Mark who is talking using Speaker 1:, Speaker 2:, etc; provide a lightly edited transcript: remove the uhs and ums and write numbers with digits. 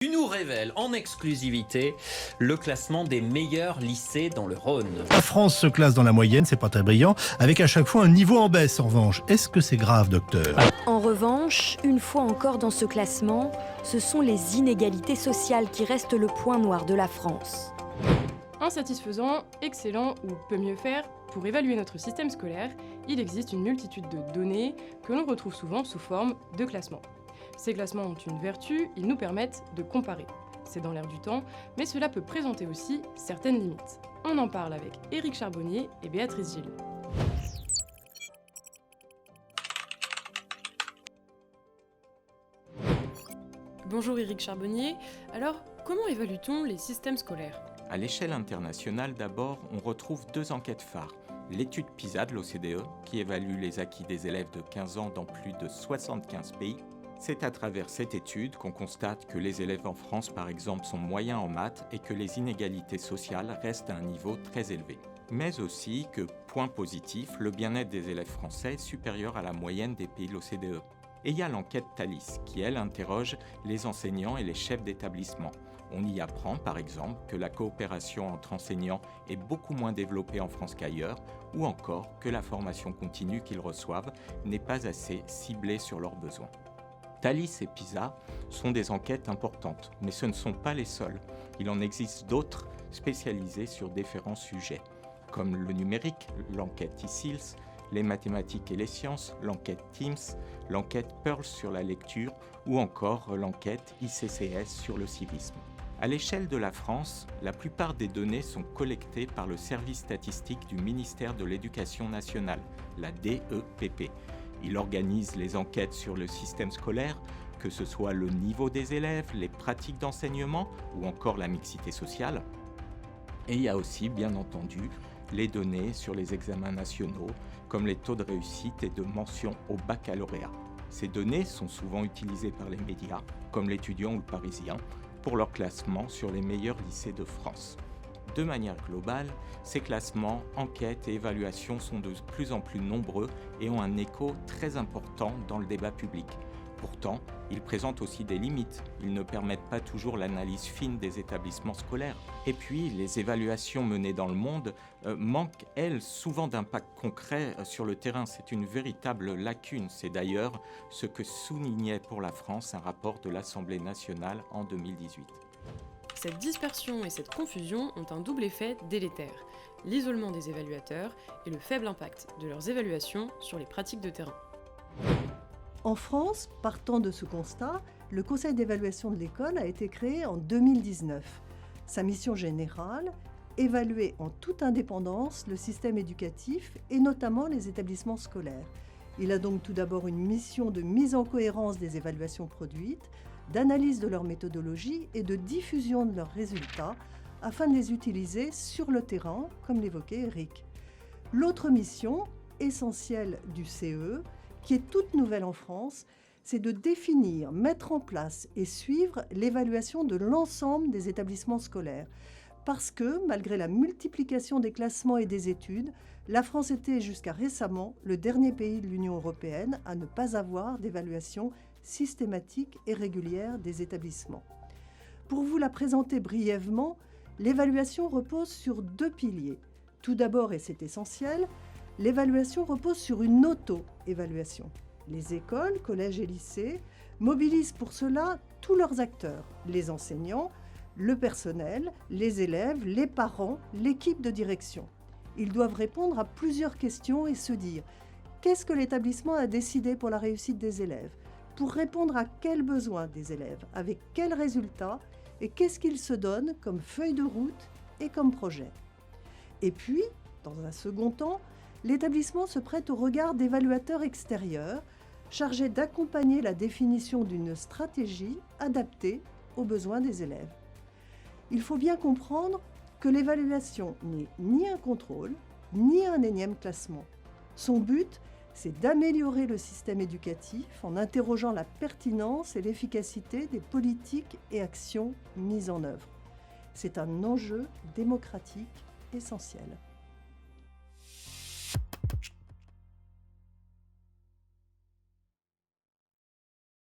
Speaker 1: Tu nous révèle en exclusivité le classement des meilleurs lycées dans le Rhône.
Speaker 2: La France se classe dans la moyenne, c'est pas très brillant, avec à chaque fois un niveau en baisse en revanche. Est-ce que c'est grave, docteur ?
Speaker 3: En revanche, une fois encore dans ce classement, ce sont les inégalités sociales qui restent le point noir de la France.
Speaker 4: Insatisfaisant, excellent ou peut mieux faire, pour évaluer notre système scolaire, il existe une multitude de données que l'on retrouve souvent sous forme de classements. Ces classements ont une vertu, ils nous permettent de comparer. C'est dans l'air du temps, mais cela peut présenter aussi certaines limites. On en parle avec Éric Charbonnier et Béatrice Gilles. Bonjour Éric Charbonnier, alors comment évalue-t-on les systèmes scolaires ?
Speaker 5: À l'échelle internationale, d'abord, on retrouve deux enquêtes phares. L'étude PISA de l'OCDE, qui évalue les acquis des élèves de 15 ans dans plus de 75 pays. C'est à travers cette étude qu'on constate que les élèves en France, par exemple, sont moyens en maths et que les inégalités sociales restent à un niveau très élevé. Mais aussi que, point positif, le bien-être des élèves français est supérieur à la moyenne des pays de l'OCDE. Et il y a l'enquête Thalys, qui, elle, interroge les enseignants et les chefs d'établissement. On y apprend, par exemple, que la coopération entre enseignants est beaucoup moins développée en France qu'ailleurs, ou encore que la formation continue qu'ils reçoivent n'est pas assez ciblée sur leurs besoins. Thalys et PISA sont des enquêtes importantes, mais ce ne sont pas les seules. Il en existe d'autres spécialisées sur différents sujets, comme le numérique, l'enquête ICILS, les mathématiques et les sciences, l'enquête TIMSS, l'enquête PEARLS sur la lecture ou encore l'enquête ICCS sur le civisme. À l'échelle de la France, la plupart des données sont collectées par le service statistique du ministère de l'Éducation nationale, la DEPP. Il organise les enquêtes sur le système scolaire, que ce soit le niveau des élèves, les pratiques d'enseignement ou encore la mixité sociale. Et il y a aussi, bien entendu, les données sur les examens nationaux, comme les taux de réussite et de mention au baccalauréat. Ces données sont souvent utilisées par les médias, comme l'Étudiant ou le Parisien, pour leur classement sur les meilleurs lycées de France. De manière globale, ces classements, enquêtes et évaluations sont de plus en plus nombreux et ont un écho très important dans le débat public. Pourtant, ils présentent aussi des limites. Ils ne permettent pas toujours l'analyse fine des établissements scolaires. Et puis, les évaluations menées dans le monde manquent, elles, souvent d'impact concret sur le terrain. C'est une véritable lacune. C'est d'ailleurs ce que soulignait pour la France un rapport de l'Assemblée nationale en 2018.
Speaker 4: Cette dispersion et cette confusion ont un double effet délétère, l'isolement des évaluateurs et le faible impact de leurs évaluations sur les pratiques de terrain.
Speaker 6: En France, partant de ce constat, le Conseil d'évaluation de l'école a été créé en 2019. Sa mission générale, évaluer en toute indépendance le système éducatif et notamment les établissements scolaires. Il a donc tout d'abord une mission de mise en cohérence des évaluations produites, d'analyse de leur méthodologie et de diffusion de leurs résultats afin de les utiliser sur le terrain, comme l'évoquait Éric. L'autre mission, essentielle du CE, qui est toute nouvelle en France, c'est de définir, mettre en place et suivre l'évaluation de l'ensemble des établissements scolaires. Parce que, malgré la multiplication des classements et des études, la France était jusqu'à récemment le dernier pays de l'Union européenne à ne pas avoir d'évaluation systématique et régulière des établissements. Pour vous la présenter brièvement, l'évaluation repose sur deux piliers. Tout d'abord, et c'est essentiel, l'évaluation repose sur une auto-évaluation. Les écoles, collèges et lycées mobilisent pour cela tous leurs acteurs, les enseignants, le personnel, les élèves, les parents, l'équipe de direction. Ils doivent répondre à plusieurs questions et se dire « Qu'est-ce que l'établissement a décidé pour la réussite des élèves ? Pour répondre à quels besoins des élèves ? Avec quels résultats ? Et qu'est-ce qu'ils se donnent comme feuille de route et comme projet ?» Et puis, dans un second temps, l'établissement se prête au regard d'évaluateurs extérieurs chargés d'accompagner la définition d'une stratégie adaptée aux besoins des élèves. Il faut bien comprendre que l'évaluation n'est ni un contrôle, ni un énième classement. Son but, c'est d'améliorer le système éducatif en interrogeant la pertinence et l'efficacité des politiques et actions mises en œuvre. C'est un enjeu démocratique essentiel.